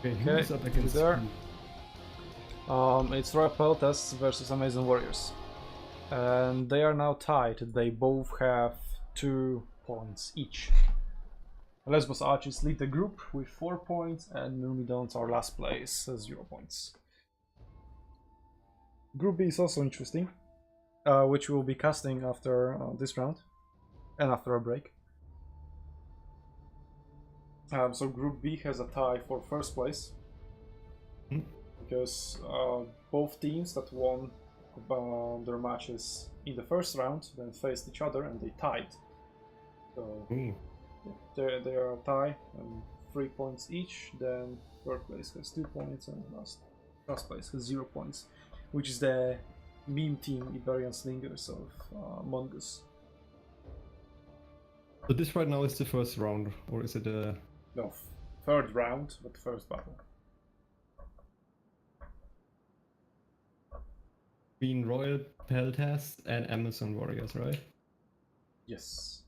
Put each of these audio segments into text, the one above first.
Okay, Okay, who's up against there. who? It's Royal Peltasts versus Amazing Warriors. And they are now tied. They both have 2 points each. Lesbos Archers lead the group with 4 points, and Myrmidons are last place, 0 points. Group B is also interesting, which we'll be casting after this round and after a break. So Group B has a tie for first place because both teams that won their matches in the first round then faced each other and they tied. So they are a tie and 3 points each. Then third place has 2 points and last place has 0 points, which is the meme team Iberian Slingers of Mongoose. So this right now is the first round, or is it a... No, third round, but first battle. Between Royal Peltasts and Amazon Warriors, right? Yes.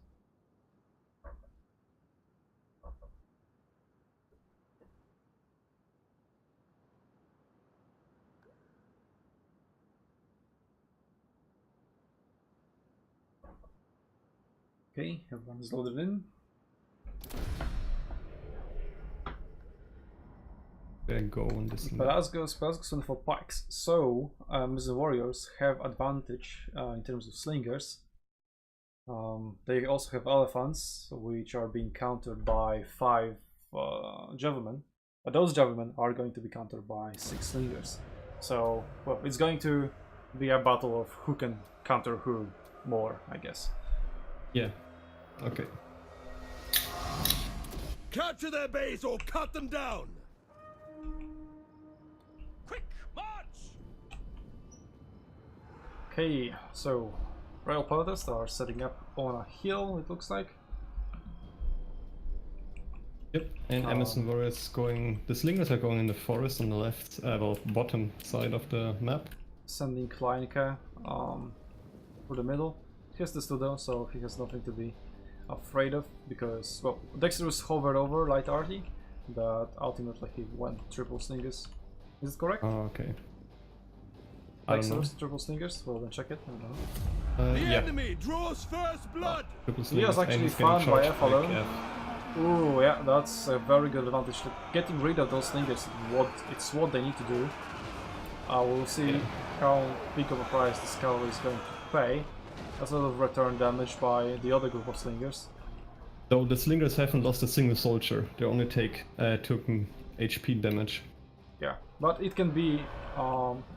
Okay, everyone is loaded in. Go on this. Peltasts went for pikes. So the Warriors have advantage in terms of slingers. They also have elephants, which are being countered by 5 javelin. But those javelin are going to be countered by 6 slingers. So, well, it's going to be a battle of who can counter who more, I guess. Yeah. Okay. Capture their base or cut them down! Quick, march! Okay, so Royal Peltasts are setting up on a hill, it looks like. Yep, and Amazon Warriors going... The Slingers are going in the forest on the left, well, bottom side of the map. Sending Kleinke for the middle. He has the Studo, so he has nothing to be afraid of, because, well, Dexterous hovered over Light Arty, but ultimately he went triple Slingers. Is it correct? Oh, okay. I don't know. Dexterous triple Slingers? Well, then check it. I don't know. The Yeah. enemy draws first blood! Triple He was Slingers, and actually he's getting found by charged F alone. F. Ooh, yeah, that's a very good advantage. Getting rid of those Slingers, it's what they need to do. We'll see how big of a price the Skull is going to pay. As well as return damage by the other group of Slingers. Though the Slingers haven't lost a single soldier, they only take token HP damage. Yeah, but it can be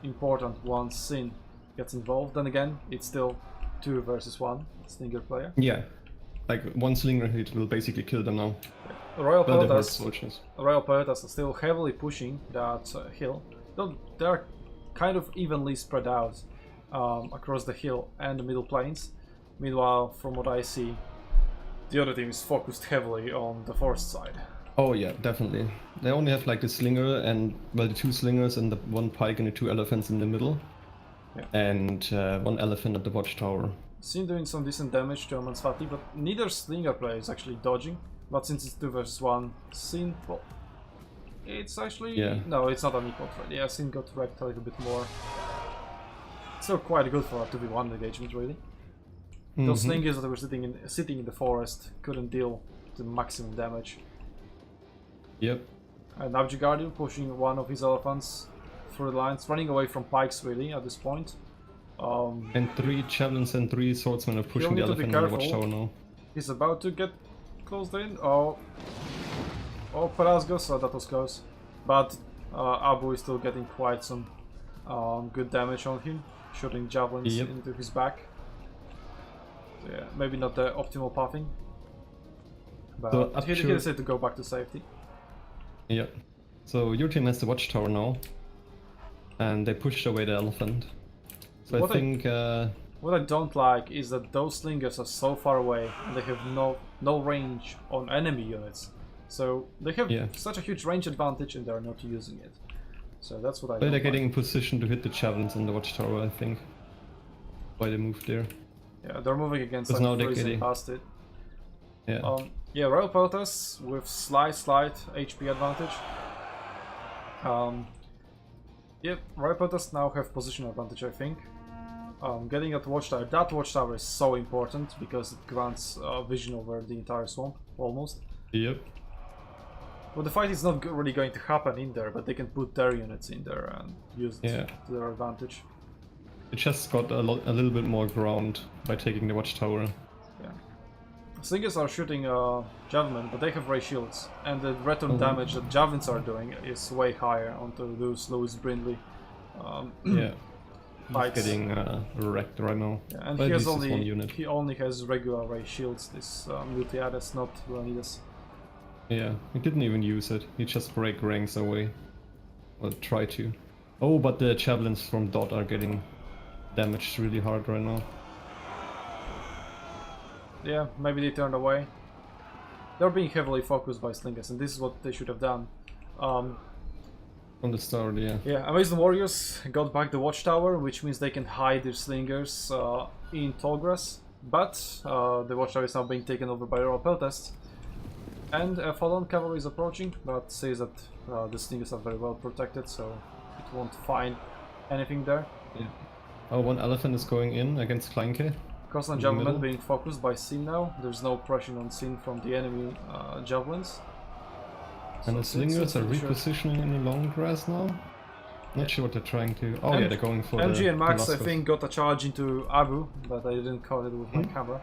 important once Sin gets involved. Then again, it's still 2 versus 1 Slinger player. Yeah, like one Slinger hit will basically kill them now. Royal But they hurt Peltasts soldiers. are still heavily pushing that hill. Though they're kind of evenly spread out across the hill and the middle plains. Meanwhile, from what I see, the other team is focused heavily on the forest side. Oh yeah, definitely. They only have like the Slinger and, well, the 2 Slingers and the 1 pike and the 2 elephants in the middle. Yeah. And 1 elephant at the watchtower. Sin doing some decent damage to Amansfati, but neither Slinger player is actually dodging. But since it's 2 versus 1, Sin, well, it's actually... Yeah. No, it's not an equal threat. Yeah, Sin got wrecked a little bit more. Still quite good for a 2v1 engagement, really. Those Slingers that were sitting in the forest couldn't deal the maximum damage. Yep. And Abjigardian pushing one of his elephants through the lines, running away from pikes really at this point. And 3 javelins and 3 swordsmen are pushing the need to be elephant on the careful. watchtower now. He's about to get closed in. Oh, Pelasgos, so that was close. But Abu is still getting quite some good damage on him, shooting javelins into his back. So yeah, maybe not the optimal pathing, but So he decided to go back to safety. Yep. So your team has the watchtower now, and they pushed away the elephant. So I think... What I don't like is that those Slingers are so far away and they have no range on enemy units. So they have such a huge range advantage and they're not using it. So that's what I don't But they're like. getting in position to hit the javelins in the watchtower, I think. Why they moved there. Yeah, they're moving against Because now like they're freezing getting... past it. Yeah. Yeah, Royal Peltasts with slight HP advantage. Yep, Peltasts now have position advantage, I think. Getting that watchtower is so important because it grants vision over the entire swamp, almost. Yep. Well, the fight is not really going to happen in there, but they can put their units in there and use it to their advantage. It just got a little bit more ground by taking the watchtower. Yeah. Slingers are shooting javelin, but they have ray shields, and the return damage that javelins are doing is way higher onto those Lewis Brindley. Yeah. Pikes. He's getting wrecked right now. Yeah, and but he only has regular ray shields. This Miltiades, not Leonidas. Yeah, he didn't even use it. He just break ranks away. Well, try to. Oh, but the javelins from Dot are getting damaged really hard right now. Yeah, maybe they turned away. They're being heavily focused by slingers, and this is what they should have done. From the start, yeah. Yeah, Amazing Warriors got back the watchtower, which means they can hide their slingers in tall grass. But the watchtower is now being taken over by Royal Peltasts. And Fallen Cavalry is approaching, but says that the slingers are very well protected, so it won't find anything there. Yeah. Oh, one elephant is going in against Kleinke. Crossland Javelin being focused by Sin now. There's no pressure on Sin from the enemy javelins. And the slingers are repositioning in the long grass now. Not sure what they're trying to. Oh, yeah, they're going for MG the and Max, I Velasquez. think, got a charge into Abu, but I didn't caught it with my camera.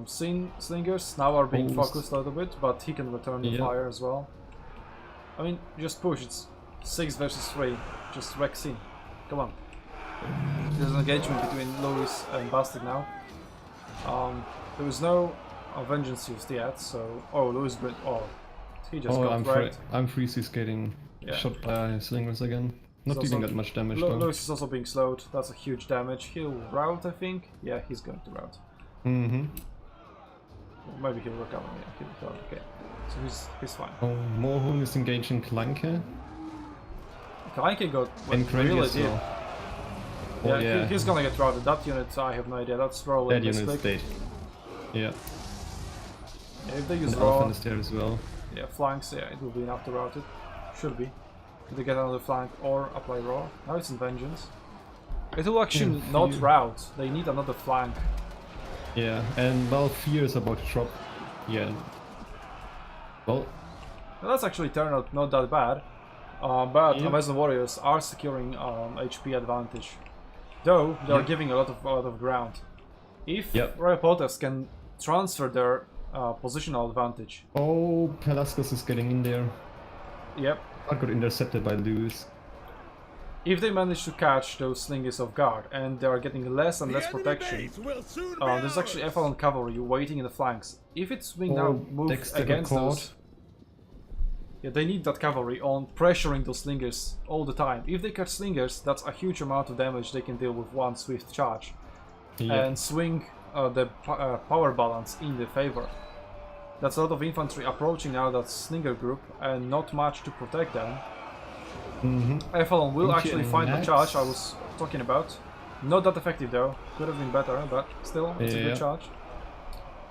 Sin slingers now are being focused a little bit, but he can return the fire as well. I mean, just push. It's 6 versus 3. Just wreck Sin. Come on. There's an engagement between Lewis and Bastard now. There was no vengeance used yet, so Lewis Brent. He just got wrecked. I'm Freezy's getting shot by slingers again. Not dealing that much damage though. Lewis is also being slowed. That's a huge damage. He'll route, I think. Yeah, he's going to route. Maybe he'll recover. Yeah, he'll recover. Okay, so he's fine. Oh, Mohun is engaging Kleinke. Kleinke got And really deep. well. Yeah, he's gonna get routed. That unit, I have no idea. That's rolling. That unit is dead. Yeah. If they use the raw, elephant is there as well. yeah, flanks, yeah, it will be enough to route it. Should be. If they get another flank or apply raw. Now it's in vengeance. It will actually not route. They need another flank. Yeah, and well, Fear is about to drop. Yeah. Well, That's actually turned out not that bad. But Amazon Warriors are securing HP advantage. Though they are giving a lot of ground. If Royal Peltasts can transfer their positional advantage. oh, Pelasgus is getting in there. Yep. That got intercepted by Lewis. If they manage to catch those slingers off guard and they are getting less and less protection, there's actually F1 cavalry waiting in the flanks. If it's being now moved against those, they need that cavalry on pressuring those slingers all the time. If they catch slingers, that's a huge amount of damage they can deal with one swift charge and swing the power balance in their favor. That's a lot of infantry approaching now that slinger group and not much to protect them. F1 will actually find the charge I was talking about. Not that effective though, could have been better, but still, it's a good charge.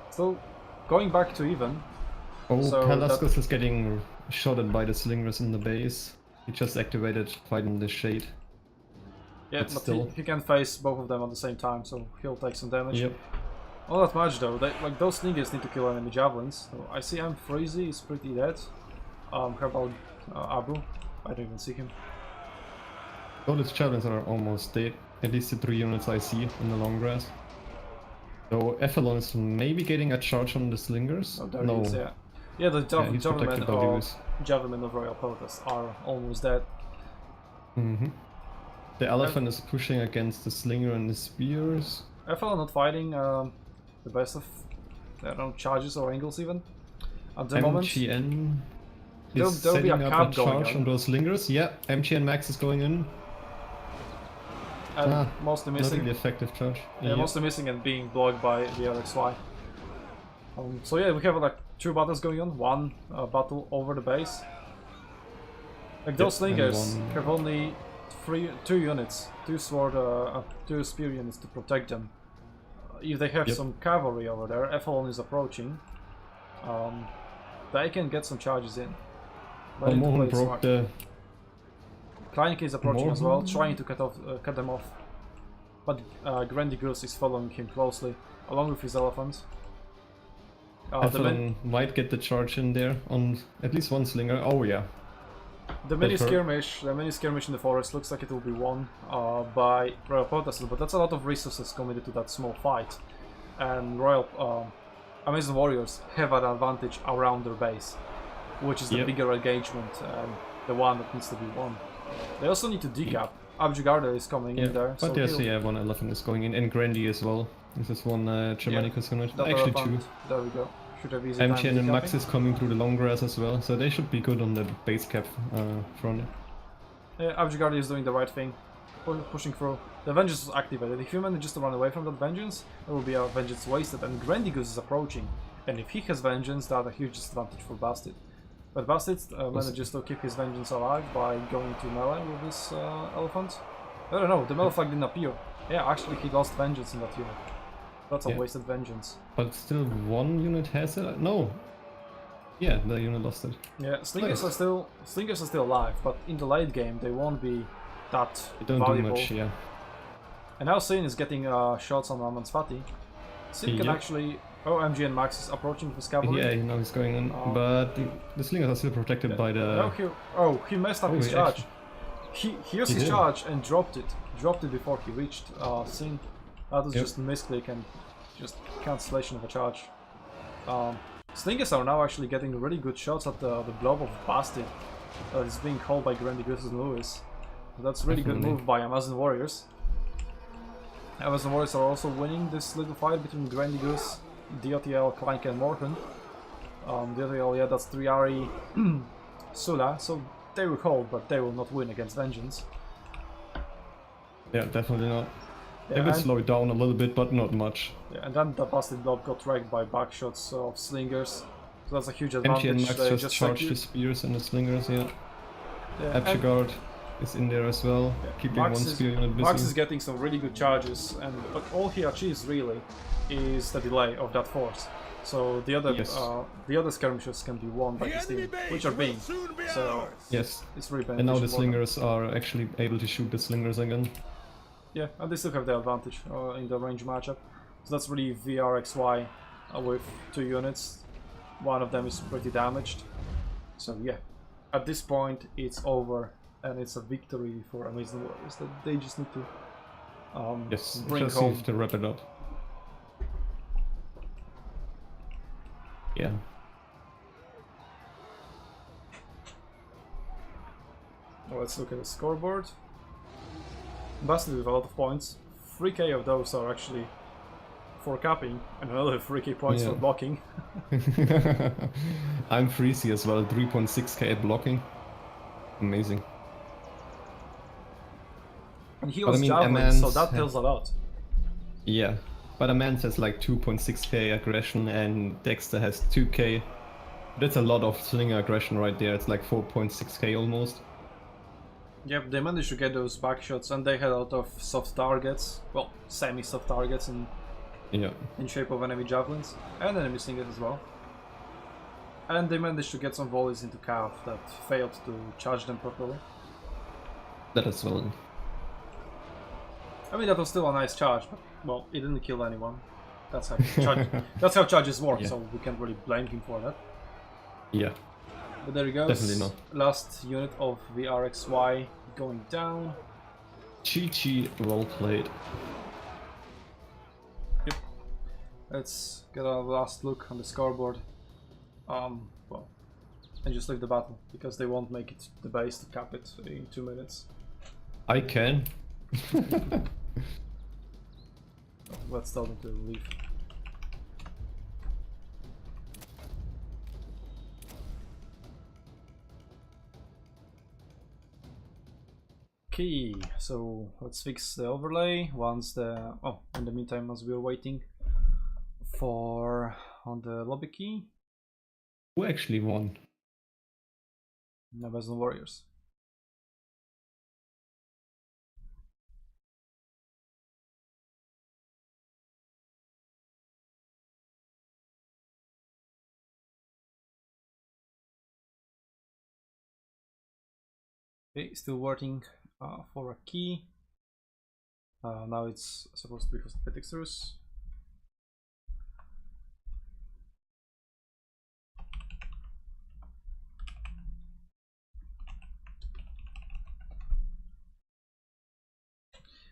Still, going back to even. Oh, so Pelasgus is getting shotted by the slingers in the base. He just activated quite in the shade. Yeah, but still, he can face both of them at the same time, so he'll take some damage. Yep. Not that much though, like those slingers need to kill enemy javelins. So I see Freezy is pretty dead. How about Abu? I don't even see him. All these javelins are almost dead. At least the 3 units I see in the long grass. So Ethelon is maybe getting a charge on the slingers. Oh, there he is, yeah. Yeah, the javelin of Royal Peltasts are almost dead. The elephant is pushing against the slinger and the spears. Ethelon not fighting the best of charges or angles even at the moment. MGN is there'll be setting a up cap a charge going on those slingers. Yeah, MGN Max is going in. And mostly Not missing. really effective charge. Yeah, mostly missing and being blocked by the LXY. So yeah, we have like 2 battles going on. One battle over the base. Like those slingers have only 2 units, 2 sword, 2 spear units to protect them. If they have some cavalry over there, Ethelon is approaching. They can get some charges in. But need to play Mohan it broke smart. the... Kleinke is approaching as well, Mohan? trying to cut them off. But Grandy Goose is following him closely, along with his elephant. Athlon might get the charge in there on at least one slinger. Oh yeah. The mini That hurt. skirmish in the forest looks like it will be won by Royal Peltasts, but that's a lot of resources committed to that small fight. And Amazon Warriors have an advantage around their base, which is the bigger engagement and the one that needs to be won. They also need to decap. Abjugarda is coming in there. But there's one elephant is going in, and Grandy as well. This is one Germanicus unit. That Actually elephant, two. there we go. Should have easy time MTN and Max decapping. is coming through the long grass as well, so they should be good on the base cap front. Yeah, Abjugarda is doing the right thing. Pushing through. The Vengeance is activated. If he manages to run away from that Vengeance, there will be a Vengeance wasted, and Grandigus is approaching. And if he has Vengeance, that's a huge disadvantage for Bastard. But Bastard manages to keep his Vengeance alive by going to melee with this elephant. I don't know, the melee flag didn't appear. Yeah, actually he lost Vengeance in that unit. That's a wasted Vengeance. But still one unit has it? No! Yeah, the unit lost it. Yeah, Slingers are still alive, but in the late game they won't be that They don't valuable. do much, yeah. And now Sin is getting shots on Amansfati. Sin can actually... Oh, MG and Max is approaching with his cavalry. Yeah, now he's going in, but the slingers are still protected by the... No, he messed up his charge. Actually... He used his charge and dropped it. Dropped it before he reached Sin. That was just a misclick and just cancellation of a charge. Slingers are now actually getting really good shots at the blob of Bastard that is being called by Grandigus and Lewis. That's a really good move by Amazon Warriors. Amazon Warriors are also winning this little fight between Grandigus, DOTL, Kleinke and Morgan. DOTL, yeah, that's Triari, Sula, so they will hold, but they will not win against Vengeance. Yeah, definitely not. Yeah, They will slow it down a little bit, but not much. Yeah, and then the Bastard Blob got wrecked by backshots of Slingers, so that's a huge advantage. MT and Max just charged the spears and the slingers, yeah. Yeah, Abjugard is in there as well, keeping one spear unit busy. Max is getting some really good charges, but all he achieves really is the delay of that force. So the other skirmishes can be won by his team, which are being. So yes, it's really beneficial. And now the slingers are actually able to shoot the slingers again. Yeah, and they still have the advantage in the range matchup. So that's really VRXY with 2 units. One of them is pretty damaged. So yeah, at this point it's over, and it's a victory for Amazing Warriors that they just need to bring home. Need to wrap it up. Yeah. Let's look at the scoreboard. Bastard with a lot of points. 3k of those are actually for capping, and another 3k points for blocking. I'm freezy as well, 3.6k at blocking. Amazing. And he was javelin, so that tells a lot. Yeah, but Amance has like 2.6k aggression and Dexter has 2k. That's a lot of slinger aggression right there, it's like 4.6k almost. Yep, they managed to get those back shots, and they had a lot of soft targets, well, semi-soft targets in shape of enemy javelins, and enemy slingers as well. And they managed to get some volleys into Cav that failed to charge them properly. That as well. I mean, that was still a nice charge, but, well, it didn't kill anyone. That's how charges work, so we can't really blame him for that. Yeah. But there he goes. Definitely not. Last unit of VRXY going down. Chi-Chi, well played. Yep. Let's get a last look on the scoreboard. Well, and just leave the battle, because they won't make it to the base to cap it in 2 minutes. I can. Let's tell them to leave. Okay, so let's fix the overlay once the... Oh, in the meantime, as we are waiting on the lobby key. Who actually won? Amazon Warriors. Okay, still waiting for a key. Now it's supposed to be for Peltasts.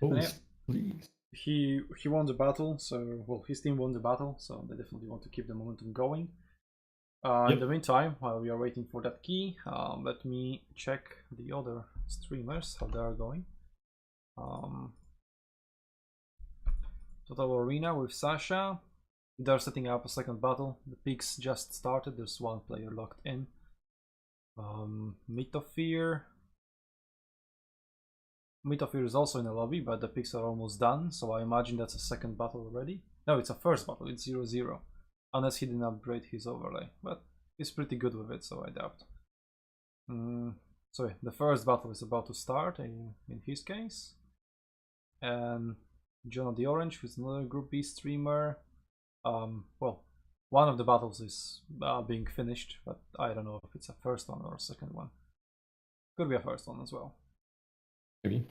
Oh, Yeah. please. He won the battle, so well, his team won the battle, so they definitely want to keep the momentum going. In the meantime, while we are waiting for that key, let me check the other streamers, how they are going. Total Arena with Sasha. They're setting up a second battle. The peaks just started. There's one player locked in. Mythofear is also in the lobby, but the picks are almost done, so I imagine that's a second battle already. No, it's a first battle. It's 0-0. Unless he didn't upgrade his overlay, but he's pretty good with it, so I doubt. So the first battle is about to start in his case. And John of the Orange, who's another Group B streamer. Well, one of the battles is being finished, but I don't know if it's a first one or a second one. Could be a first one as well. Maybe.